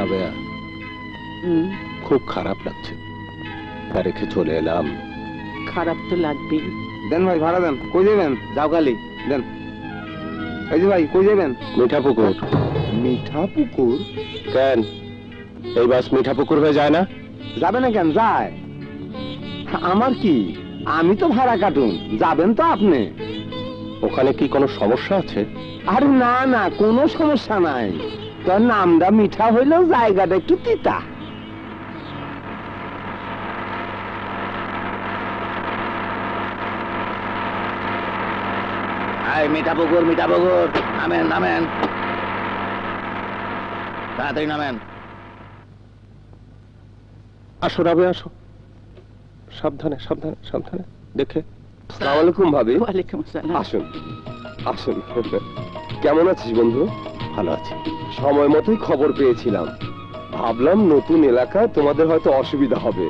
রাবেয়া, খুব খারাপ লাগছে, রেখে চলে এলাম। খারাপ তো লাগবেই। দেন ভাই ভাড়া দেন। কই যাবেন? যাও কালি দেন। এই যে ভাই কই যাবেন? মিঠাপুকুর। মিঠাপুকুর? কেন এই বাস মিঠাপুকুর হয়ে যায় না? যাবে না কেন? যায়। আমার কি, আমি তো ভাড়া কাটুন, যাবেন তো আপনি। ওখানে কি কোনো সমস্যা আছে? আরে না না, কোনো সমস্যা নাই। তোর নামটা মিঠা হইলেও জায়গাটা একটু তিতা। মিঠাপুকুর, মিঠাপুকুর, নামেন নামেন, তাড়াতাড়ি নামেন। আসো রাবে, আসো, সাবধানে সাবধানে সাবধানে দেখে। আসসালামু আলাইকুম ভাবি। ওয়ালাইকুম আসসালাম। আসুন আসুন। কেমন আছিস বন্ধু? ভালো আছি। সময় মতোই খবর পেয়েছিলাম, ভাবলাম নতুন এলাকায় তোমাদের হয়তো অসুবিধা হবে,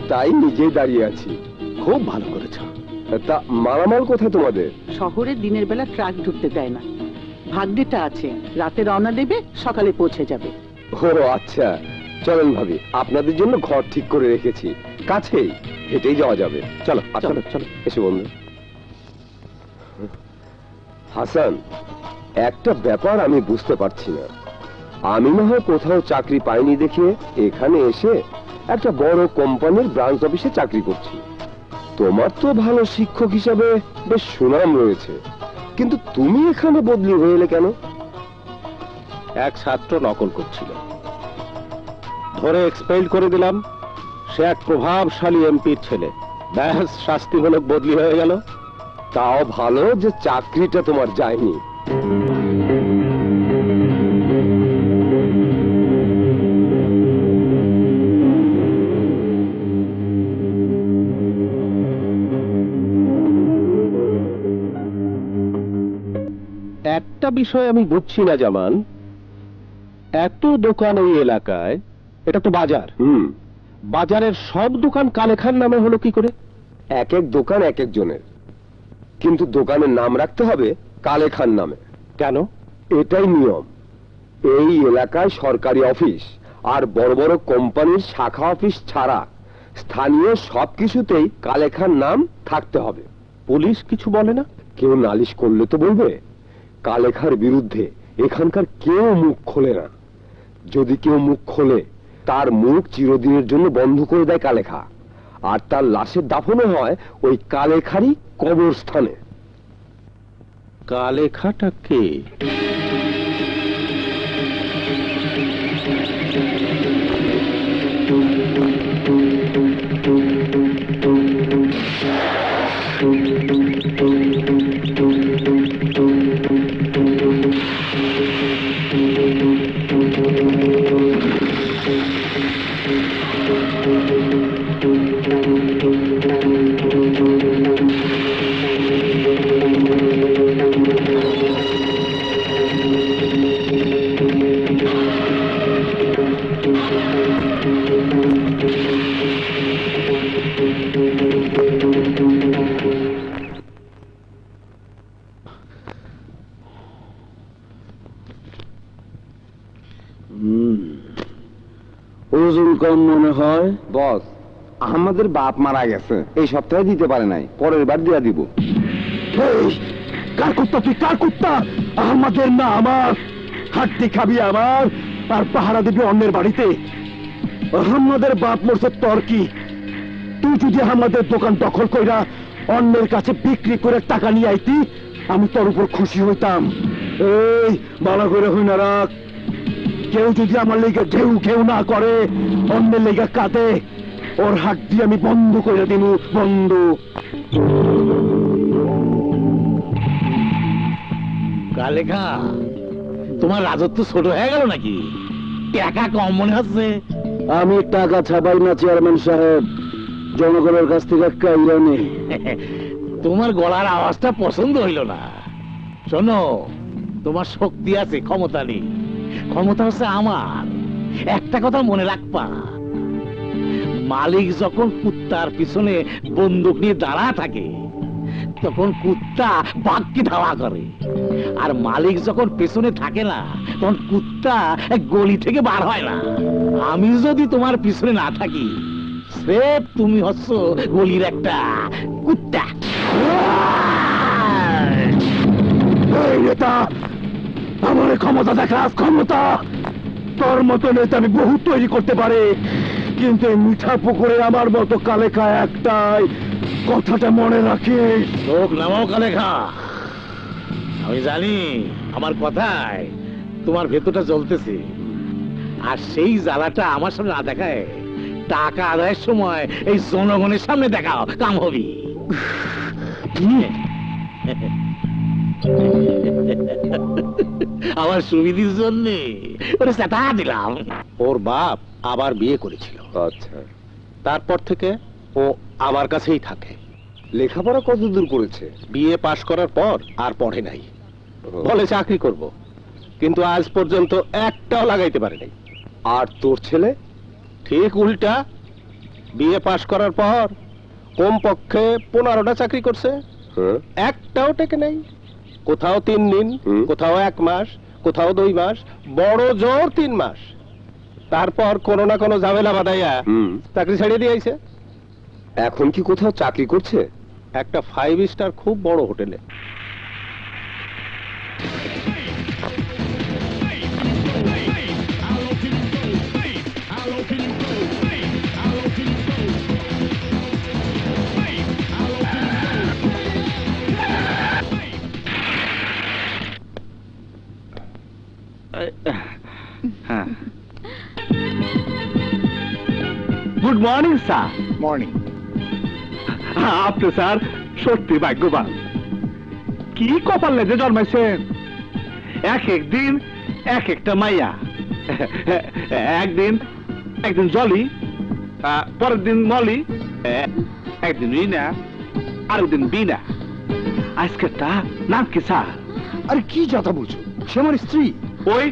তাই নিজেই দাঁড়িয়ে আছি। খুব ভালো করেছ। তা মালামাল কোথায় তোমাদের? শহরে দিনের বেলা ট্রাক ঢুকতে দেয় না, ভাগ্যটা আছে রাতে রওনা দেবে, সকালে পৌঁছে যাবে। ও আচ্ছা, চলেন ভাবি, আপনাদের জন্য ঘর ঠিক করে রেখেছি, কাছেই, হেঁটেই যাওয়া যাবে। চলো চলো চলো, এসো বন্ধু। হাসান, একটা ব্যাপার আমি বুঝতে পারছি না। আমি না হয় কোথাও চাকরি পাইনি দেখে এখানে এসে একটা বড় কোম্পানির ব্রাঞ্চ অফিসে চাকরি করছি। তোমার তো ভালো শিক্ষক হিসাবে বেশ সুনাম রয়েছে, কিন্তু তুমি এখানে বদলি হয়ে এলে কেন? এক ছাত্র নকল করছিল, ধরে এক্সপেল করে দিলাম। সে এক প্রভাবশালী এমপির ছেলে, ব্যাস শাস্তিমূলক বদলি হয়ে গেল। তাও ভালো যে চাকরিটা তোমার যায়নি। একটা বিষয় আমি বুঝছি না জামান, এত দোকান এই এলাকায়, এটা তো বাজার, বাজারের সব দোকান কালে খান নামে হলো কি করে? এক এক দোকান এক একজনের, কিন্তু দোকানের নাম রাখতে হবে কালে খান নামে। কেন? এটাই নিয়ম। এই এলাকায় সরকারি অফিস আর বড় বড় কোম্পানির শাখা অফিস ছাড়া স্থানীয় সবকিছুতেই কালে খান নাম থাকতে হবে। পুলিশ কিছু বলে না? কেউ নালিশ করলে তো বলবে। কালেখার বিরুদ্ধে এখানকার কেউ মুখ খোলে না। যদি কেউ মুখ খোলে, তার মুখ চিরদিনের জন্য বন্ধ করে দেয় কালেখা, আর তার লাশের দাফনও হয় ওই কালেখারই কবরস্থানে। কালেখাটা কে? ওজন কম মনে হয়। বস, আমাদের বাপ মারা গেছে, এই সপ্তাহে দিতে পারে নাই, পরের বার দিয়া দিব। কার কুত্তা তুই? কার কুত্তা? আমাদের না আমার। হাড্ডি খাবি আমার, আর পাহারা দিবি অন্যের বাড়িতে। আমাদের বাপ মরছে, তোর কি? তুই যদি আমাদের দোকান দখল কইরা অন্যের কাছে বিক্রি করে টাকা নিয়ে আইতি, আমি তোর উপর খুশি হইতাম। এই ভালো করে হই না রাখ। কেউ যদি আমার লেগে ঘেউ ঘেউ না করে, অন্যের লেগে কাঁদে, ওর হাত দিয়ে আমি বন্ধ করে দিব, বন্ধ। কালেখা, তোমার রাজত্ব ছোট হয়ে গেল নাকি? টাকা কম মনে হচ্ছে। আমি টাকা ছাপাই না চেয়ারম্যান সাহেব, জনগণের কাছ থেকে কাইরা নেই। তোমার গলার আওয়াজটা পছন্দ হইল না। শোনো, তোমার শক্তি আছে, ক্ষমতা নেই। ক্ষমতা হচ্ছে আমার। একটা কথা মনে রাখবা, মালিক যখন কুত্তার পিছনে বন্দুক নিয়ে দাঁড়া থাকে, তখন কুত্তা বাঘকে ধাওয়া করে, আর মালিক যখন পেছনে থাকে না তখন কুত্তা গলি থেকে বার হয় না। আমি যদি তোমার পিছনে না থাকি, স্রেফ তুমি হচ্ছ গলির একটা কুত্তা। এই নেতা, আমার ক্ষমতা দেখাস, ক্ষমতা। তোর মতো নেতা আমি বহু তৈরি করতে পারি, কিন্তু এই মিঠা পুকুরে আমার মতো কালেখা একটাই, কথাটা মনে রাখিস। লোক নামাও কালেখা। আমি জানি আমার কথায় তোমার ভেতরটা জ্বলতেছে, আর সেই জ্বালাটা আমার সামনে না দেখায় টাকা আদায়ের সময় এই জনগণের সামনে দেখাও, কাম হবি। আমার সুবিধির জন্য ওরে সেটা দিলাম। ওর বাপ আবার বিয়ে করেছিল। আচ্ছা, তারপর থেকে ও আমার কাছেই থাকে। লেখাপড়া কত দূর করেছে? বিয়ে পাশ করার পর আর পড়ে নাই, বলে চাকরি করব, কিন্তু আজ পর্যন্ত একটাও লাগাইতে পারে নাই। আর তোর ছেলে? ঠিক উল্টা, বিয়ে পাশ করার পর কমপক্ষে 15টা চাকরি করছে, একটাও টেকে নাই। কোথাও 3 দিন, কোথাও 1 মাস, কোথাও 2 মাস, বড় জোর 3 মাস। তারপর কোনো না কোনো ঝামেলা বাঁধাইয়া চাকরি ছাড়িয়ে দিয়েছে। এখন কি কোথাও চাকরি করছে? একটা 5 স্টার খুব বড় হোটেলে। Good morning sir. মর্নিং। আপনি স্যার সত্যি ভাগ্যবান। কি কপাল লেগে জন্মাইছেন, এক একদিন এক একটা মাইয়া। একদিন জলি, পরের দিন মলি, একদিন রিনা, আরেকদিন বিনা। আজকেরটা নাম কি স্যার? আরে কি কথা বলছো, সে আমার স্ত্রী। ওই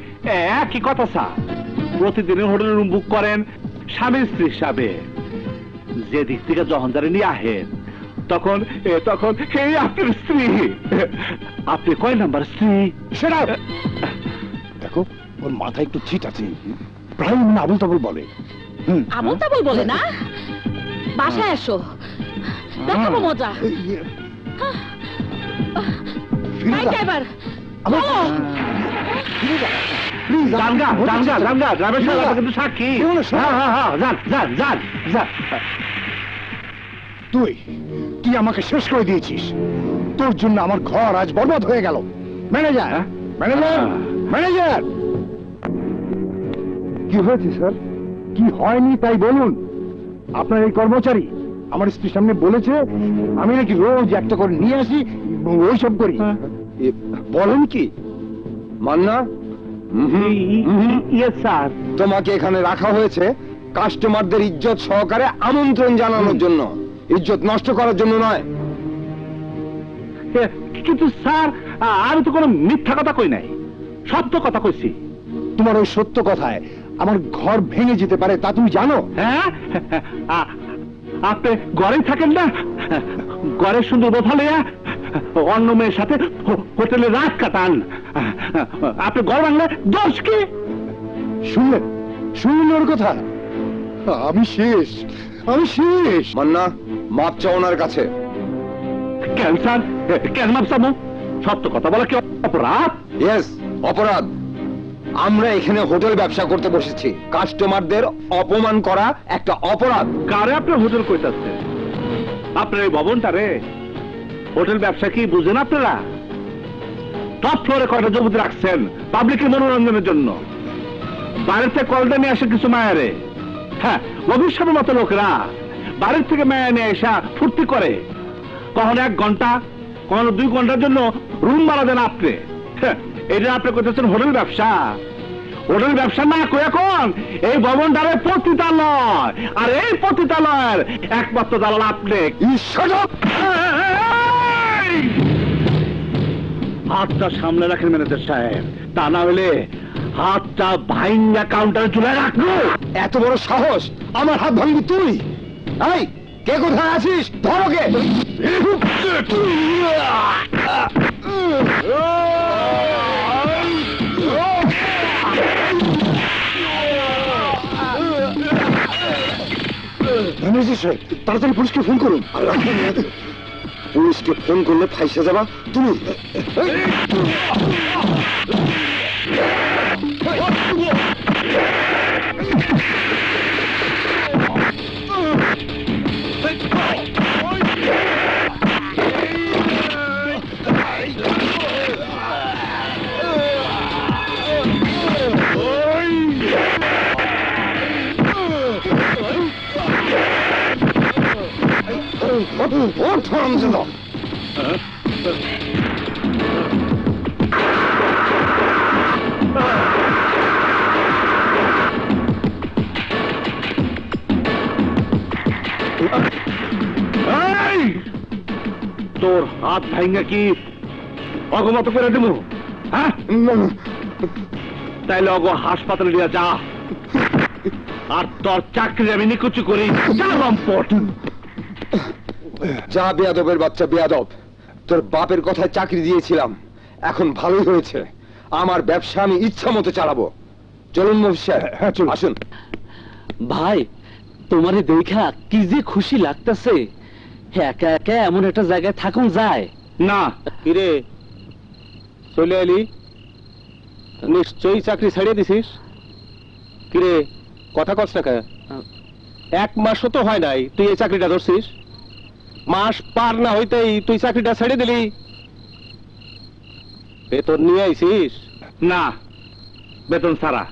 একই কথা স্যার, প্রতিদিনের হোটেল রুম বুক করেন স্বামী স্ত্রী হিসাবে। যে দিক থেকে যখন যারা নিয়ে আহেন তখন এই আপনার স্ত্রী। আপনি কয় নাম্বার স্ত্রী? সেটা দেখো, ওর মাথায় একটু ছিট আছে, প্রায় মনে আবল তাবল বলে। আবল তাবল বলে না, বাসায় এসো, দেখাবো মজা। এবার তুই আমাকে শেষ করে দিয়েছিস, তোর জন্য আমার ঘর আজ বরবাদ হয়ে গেল। Manager, manager, manager. কি হয়েছে স্যার? কি হয়নি তাই বলুন। আপনার এই কর্মচারী আমার স্ত্রীর সামনে বলেছে আমি নাকি রোজ একটা করে নিয়ে আসি, ওইসব করি। বলেন কি মান্না? Yes sir. তোমাকে এখানে রাখা হয়েছে কাস্টমারদের ইজ্জত সহকারে আমন্ত্রণ জানানোর জন্য, ইজ্জত নষ্ট করার জন্য নয়। কিন্তু স্যার, আমি তো কোনো মিথ্যা কথা কই নাই, সত্য কথা কইছি। তোমার ওই সত্য কথায় আমার ঘর ভেঙে যেতে পারে, তা তুমি জানো? হ্যাঁ, আপনি ঘরেই থাকেন না, ঘরের সুন্দর বোঝা লইয়া অন্য মেয়ের সাথে হোটেলে রাত কাটান। আপনি ঘর ভাঙলে দোষ কি? শুনলেন ওর কথা? আমি শেষ, আমি শেষ। মান্না, মাপ চাও ওনার কাছে। কেন স্যার, কেন মাপ চাবো? সত্য কথা বলা কি অপরাধ? ইয়েস, অপরাধ। আমরা এখানে হোটেল ব্যবসা করতে বসেছি, কাস্টমারদের অপমান করা একটা অপরাধ। কারে আপনার হোটেল কইতাছে? আপনার এই ভবনটা রে হোটেল ব্যবসা কি বুঝেন আপনারা? টপ ফ্লোরে কয়টা জমিতে রাখছেন পাবলিকের মনোরঞ্জনের জন্য, বাইরের থেকে কলটা নিয়ে আসে কিছু মায়ারে। হ্যাঁ, ভবিষ্যতের মতো লোকরা বাইরের থেকে মায়া নিয়ে এসা ফুর্তি করে, কখনো 1 ঘন্টা, কখনো 2 ঘন্টার জন্য রুম ভাড়া দেন আপনি। এটা আপনি করতেছেন হোটেল ব্যবসা। হোটেল ব্যবসা না কই এখন এই ভবনটারে পতিতালয়, আর এই পতিতালয়ের একমাত্র দালাল আপনি। হাতটা সামনে রাখেন ম্যানেজার সাহেব, তা না হলে হাতটা ভাইঙ্গা কাউন্টারে চলে রাখবো। এত বড় সাহস, আমার হাত ভাঙবি তুই? কে কোথায় আছিস? ধরো কে। তাড়াতাড়ি পুলিশকে ফোন করুন। পুলিশকে ফোন করলে ফাইসে যাবা তুমি। তোর হাত ভাঙ্গা কি অগমত করে দেবো? হ্যাঁ, তাইলে অগ হাসপাতালে নিয়ে যা, আর তোর চাকরি আমি নিকুচি করি। যা লম্পট। যা বেয়াদবের বাচ্চা বেয়াদব, তোর বাপের কথায় চাকরি দিয়েছিলাম, এখন ভালোই হয়েছে। আমার ব্যবসা আমি ইচ্ছা মতো চালাবো। চলুন মফিসার, আসুন। ভাই, তোমারে দেখা কি যে খুশি লাগতেছে। একা একা এমন একটা জায়গায় থাকুন যায় না। কিরে চলে এলি, নিশ্চয়ই চাকরি ছাড়িয়ে দিছিস। কিরে কথা কস না কে? 1 মাসও তো হয় নাই তুই এই চাকরিটা ধরছিস। মাস পার না হইতেই তুই চাকরিটা ছেড়ে দিলি। বেতন নিয়ে আইছিস? না, বেতন ছাড়া।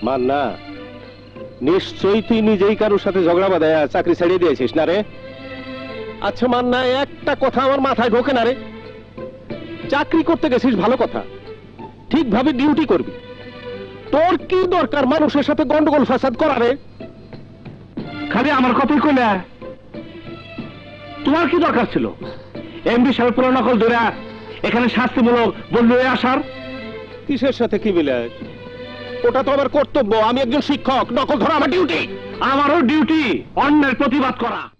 মান না, নিশ্চয়ই তুই নিজেই কারোর সাথে ঝগড়া বাঁধায় চাকরি ছেড়ে দিয়েছিস না রে? আচ্ছা মান না, একটা কথা আমার মাথায় ঢোকে না রে। চাকরি করতে গেছিস ভালো কথা, ঠিকভাবে ডিউটি করবি। তোর কি দরকার মানুষের সাথে গন্ডগোল ফাসাদ করারে? খালি আমার কথাই কইলে তোমার কি দরকার ছিল এমডি সাহেব পুরো নকল ধরে এখানে শাস্তিমূলক বললো আসার? কিসের সাথে কি মিলে? ওটা তো আমার কর্তব্য, আমি একজন শিক্ষক, নকল ধরা আমার ডিউটি। আমারও ডিউটি অন্যের প্রতিবাদ করা।